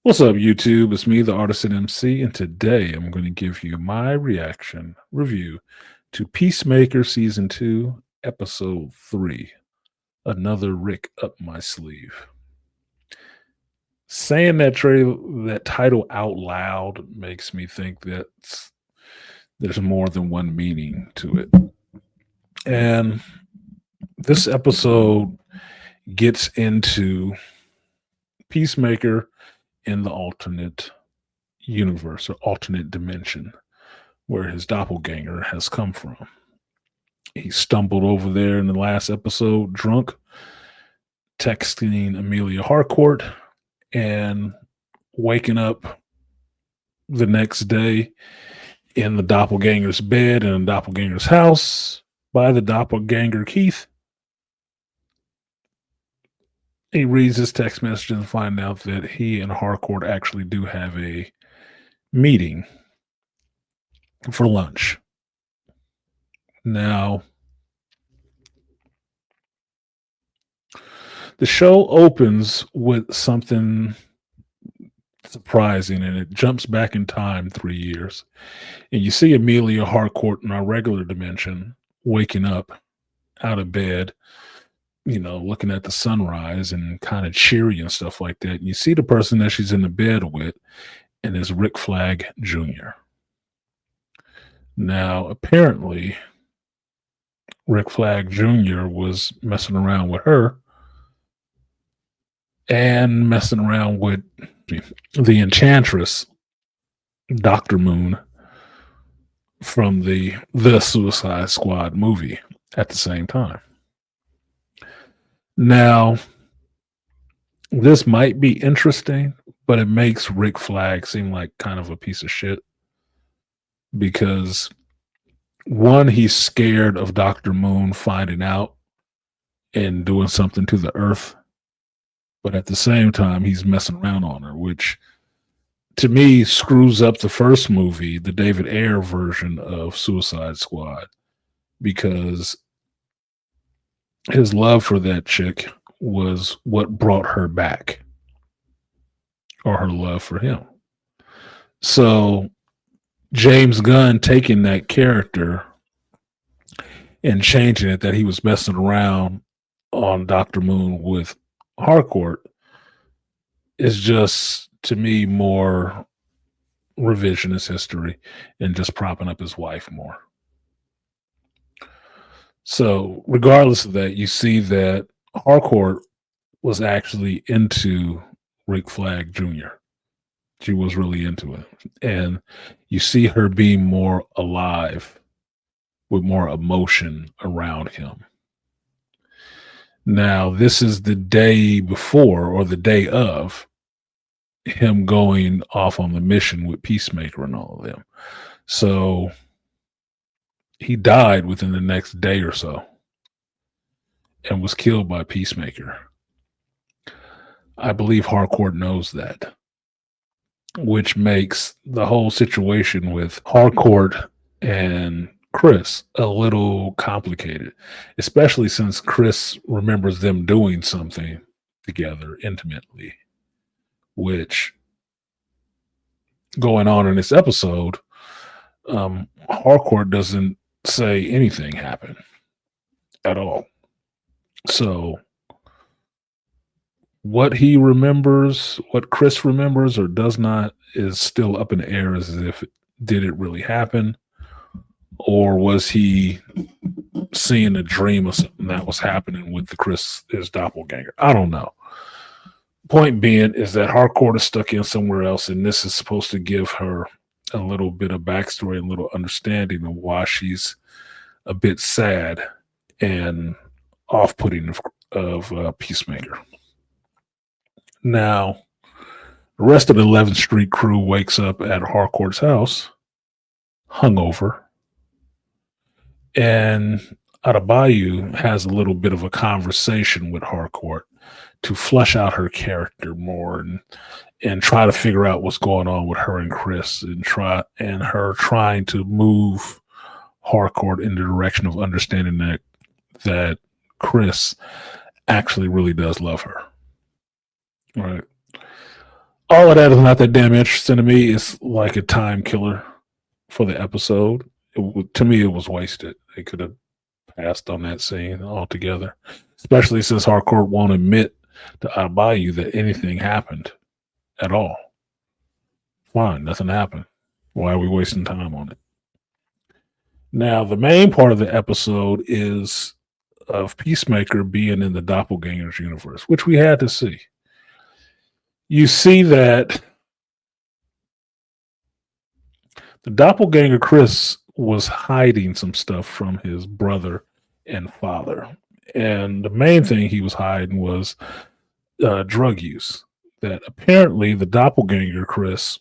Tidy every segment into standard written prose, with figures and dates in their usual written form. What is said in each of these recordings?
What's up, YouTube? It's me, the Artisan MC, and today I'm going to give you my reaction review to Peacemaker Season 2, Episode 3. Another Rick up my sleeve. Saying that title out loud makes me think that there's more than one meaning to it. And this episode gets into Peacemaker in the alternate universe or alternate dimension where his doppelganger has come from. He stumbled over there in the last episode drunk, texting Amelia Harcourt, and waking up the next day in the doppelganger's bed in the doppelganger's house by the doppelganger Keith. He reads his text message and finds out that he and Harcourt actually do have a meeting for lunch. Now, the show opens with something surprising, and it jumps back in time 3 years. And you see Amelia Harcourt in our regular dimension waking up out of bed, looking at the sunrise and kind of cheery and stuff like that. And you see the person that she's in the bed with, and it's Rick Flag Jr. Now, apparently, Rick Flag Jr. was messing around with her and messing around with the Enchantress, Dr. Moon, from the Suicide Squad movie at the same time. Now, this might be interesting, but it makes Rick Flag seem like kind of a piece of shit because, one, he's scared of Dr. Moon finding out and doing something to the Earth, but at the same time, he's messing around on her, which to me screws up the first movie, the David Ayer version of Suicide Squad, because his love for that chick was what brought her back, or her love for him. So James Gunn taking that character and changing it that he was messing around on Dr. Moon with Harcourt is just, to me, more revisionist history and just propping up his wife more. So regardless of that, you see that Harcourt was actually into Rick Flag Jr. She was really into it. And you see her being more alive with more emotion around him. Now, this is the day before or the day of him going off on the mission with Peacemaker and all of them. So he died within the next day or so and was killed by Peacemaker. I believe Harcourt knows that, which makes the whole situation with Harcourt and Chris a little complicated, especially since Chris remembers them doing something together intimately, which going on in this episode, Harcourt doesn't say anything happened at all. So what he remembers, what Chris remembers or does not, is still up in the air as if did it really happen, or was he seeing a dream of something that was happening with his doppelganger? I don't know. Point being is that Harcourt is stuck in somewhere else, and this is supposed to give her a little bit of backstory and a little understanding of why she's a bit sad and off-putting of Peacemaker. Now, the rest of the 11th Street crew wakes up at Harcourt's house, hungover, and Adebayo has a little bit of a conversation with Harcourt to flesh out her character more and try to figure out what's going on with her and Chris, and her trying to move Harcourt in the direction of understanding that Chris actually really does love her. Right. All of that is not that damn interesting to me. It's like a time killer for the episode. To me, it was wasted. They could have passed on that scene altogether, especially since Harcourt won't admit to Adebayo that anything happened at all. Fine, nothing happened. Why are we wasting time on it? Now, the main part of the episode is of Peacemaker being in the Doppelganger's universe, which we had to see. You see that the Doppelganger Chris was hiding some stuff from his brother and father. And the main thing he was hiding was drug use. That apparently the Doppelganger Chris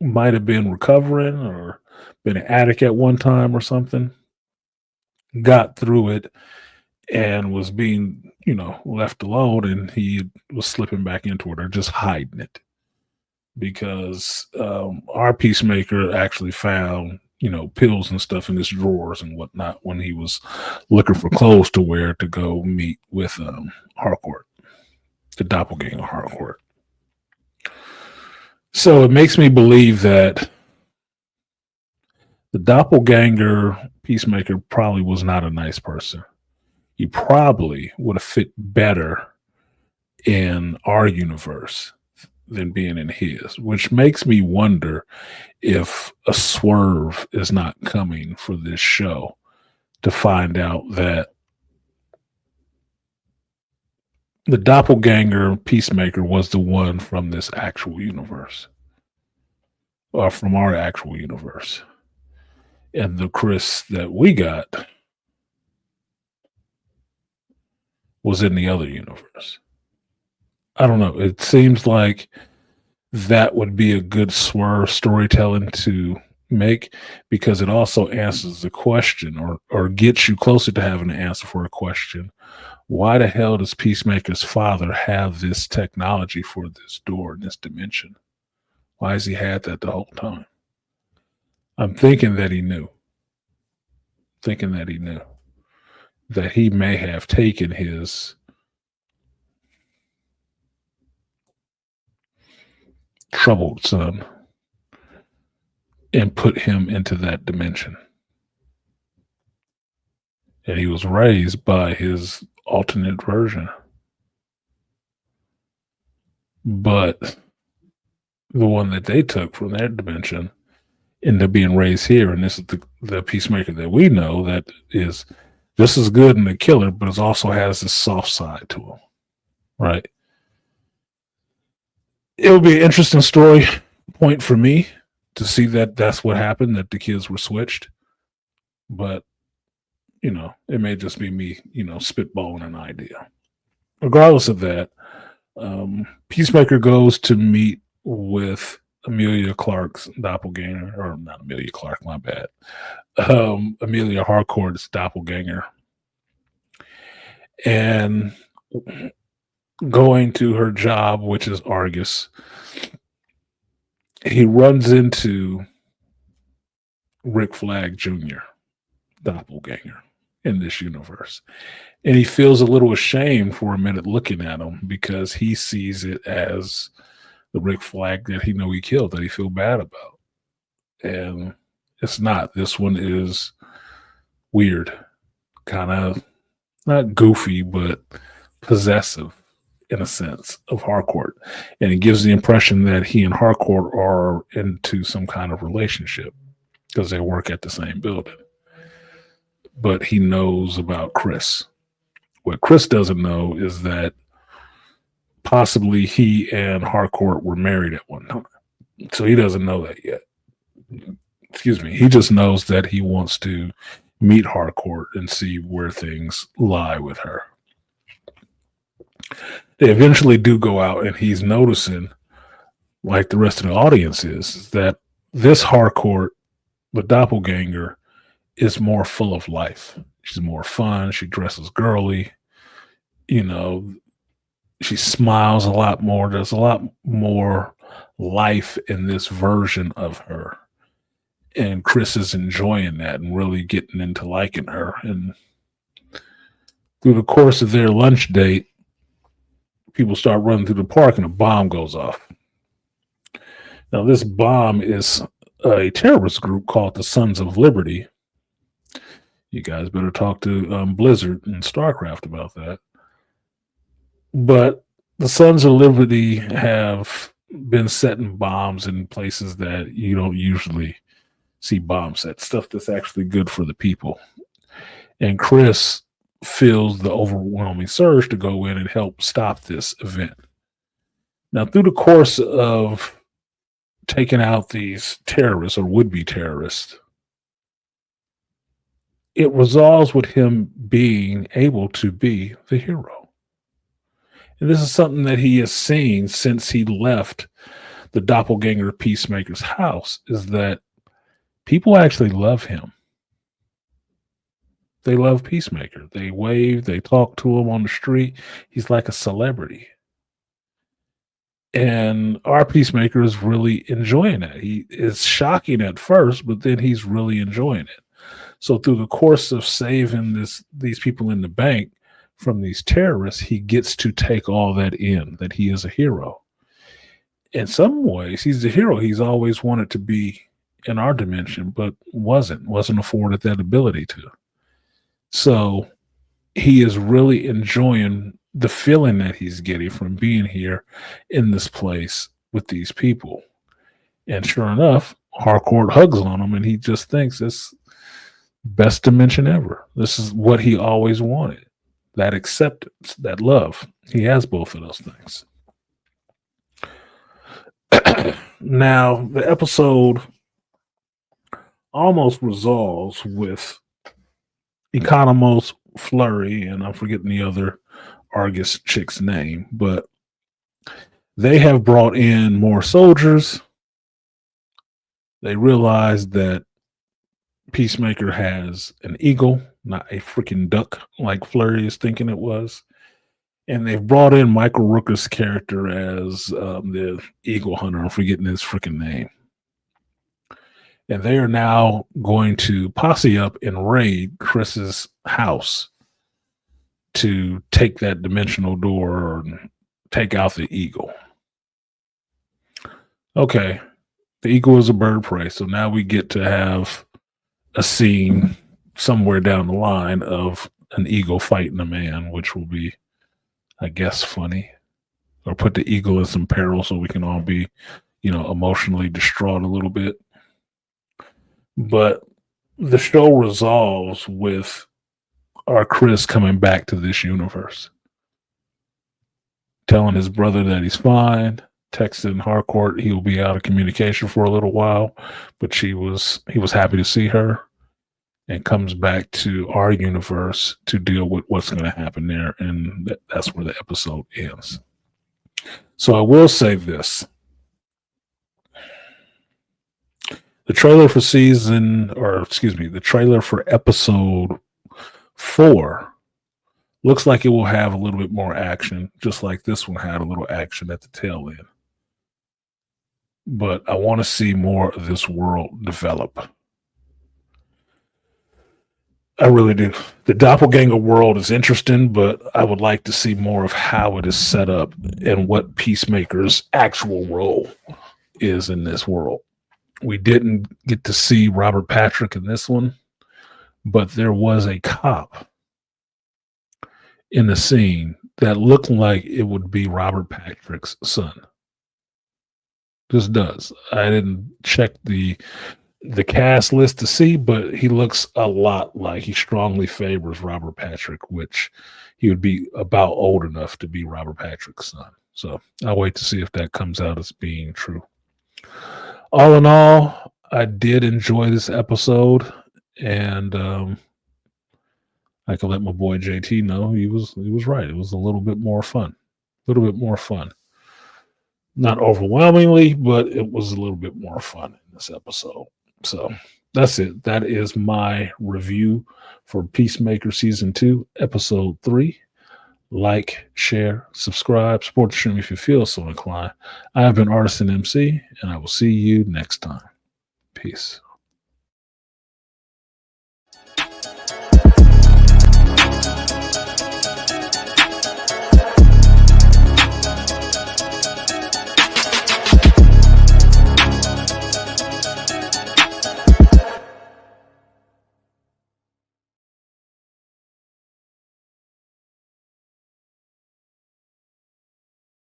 might have been recovering or been an addict at one time or something, got through it and was being, left alone, and he was slipping back into it or just hiding it because our Peacemaker actually found, pills and stuff in his drawers and whatnot when he was looking for clothes to wear to go meet with Harcourt, the Doppelganger Harcourt. So it makes me believe that the Doppelganger Peacemaker probably was not a nice person. He probably would have fit better in our universe than being in his, which makes me wonder if a swerve is not coming for this show to find out that the Doppelganger Peacemaker was the one from this actual universe, or from our actual universe. And the Chris that we got was in the other universe. I don't know. It seems like that would be a good swerve storytelling to make, because it also answers the question, or gets you closer to having an answer for a question. Why the hell does Peacemaker's father have this technology for this door in this dimension? Why has he had that the whole time? I'm thinking that he knew. That he may have taken his troubled son and put him into that dimension. And he was raised by his alternate version. But the one that they took from that dimension ended up being raised here. And this is the Peacemaker that we know that is just as good in the killer, but it also has this soft side to him. Right? It would be an interesting story point for me to see that that's what happened, that the kids were switched. But, it may just be me, spitballing an idea. Regardless of that, Peacemaker goes to meet with Amelia Clark's doppelganger, or not Amelia Clark, my bad. Amelia Harcourt's doppelganger. And going to her job, which is Argus, he runs into Rick Flag Jr., doppelganger in this universe. And he feels a little ashamed for a minute looking at him, because he sees it as the Rick Flag that he killed, that he feel bad about. And it's not. This one is weird, kind of not goofy, but possessive in a sense of Harcourt. And it gives the impression that he and Harcourt are into some kind of relationship because they work at the same building. But he knows about Chris. What Chris doesn't know is that possibly he and Harcourt were married at one time. So he doesn't know that yet. Excuse me. He just knows that he wants to meet Harcourt and see where things lie with her. They eventually do go out, and he's noticing, like the rest of the audience is that this Harcourt, the doppelganger, is more full of life. She's more fun. She dresses girly. She smiles a lot more. There's a lot more life in this version of her. And Chris is enjoying that and really getting into liking her. And through the course of their lunch date, people start running through the park and a bomb goes off. Now, this bomb is a terrorist group called the Sons of Liberty. You guys better talk to Blizzard and StarCraft about that. But the Sons of Liberty have been setting bombs in places that you don't usually see bombs set, stuff that's actually good for the people. And Chris feels the overwhelming surge to go in and help stop this event. Now, through the course of taking out these terrorists or would-be terrorists, it resolves with him being able to be the hero. And this is something that he has seen since he left the doppelganger Peacemaker's house, is that people actually love him. They love Peacemaker. They wave, they talk to him on the street. He's like a celebrity. And our Peacemaker is really enjoying it. He is shocking at first, but then he's really enjoying it. So through the course of saving these people in the bank from these terrorists, he gets to take all that in, that he is a hero. In some ways, he's the hero he's always wanted to be in our dimension, but wasn't afforded that ability to. So he is really enjoying the feeling that he's getting from being here in this place with these people. And sure enough, Harcourt hugs on him and he just thinks it's best dimension ever. This is what he always wanted. That acceptance, that love. He has both of those things. Now, the episode almost resolves with Economos, Flurry, and I'm forgetting the other Argus chick's name, but they have brought in more soldiers. They realize that Peacemaker has an eagle, not a freaking duck like Flurry is thinking it was. And they've brought in Michael Rooker's character as the eagle hunter. I'm forgetting his freaking name. And they are now going to posse up and raid Chris's house to take that dimensional door or take out the eagle. Okay, the eagle is a bird prey, so now we get to have a scene somewhere down the line of an eagle fighting a man, which will be, I guess, funny, or put the eagle in some peril so we can all be, emotionally distraught a little bit. But the show resolves with our Chris coming back to this universe, telling his brother that he's fine, texting Harcourt he will be out of communication for a little while, but he was happy to see her, and comes back to our universe to deal with what's going to happen there, and that's where the episode ends. So I will say this. The trailer for the trailer for episode 4 looks like it will have a little bit more action, just like this one had a little action at the tail end. But I want to see more of this world develop. I really do. The doppelganger world is interesting, but I would like to see more of how it is set up and what Peacemaker's actual role is in this world. We didn't get to see Robert Patrick in this one, but there was a cop in the scene that looked like it would be Robert Patrick's son. Just does. I didn't check the cast list to see, but he looks a lot like he strongly favors Robert Patrick, which he would be about old enough to be Robert Patrick's son. So I'll wait to see if that comes out as being true. All in all, I did enjoy this episode, and I can let my boy JT know he was right. It was a little bit more fun. Not overwhelmingly, but it was a little bit more fun in this episode. So that's it. That is my review for Peacemaker Season 2, Episode 3. Like, share, subscribe, support the stream if you feel so inclined. I have been artisanmc, and I will see you next time. Peace.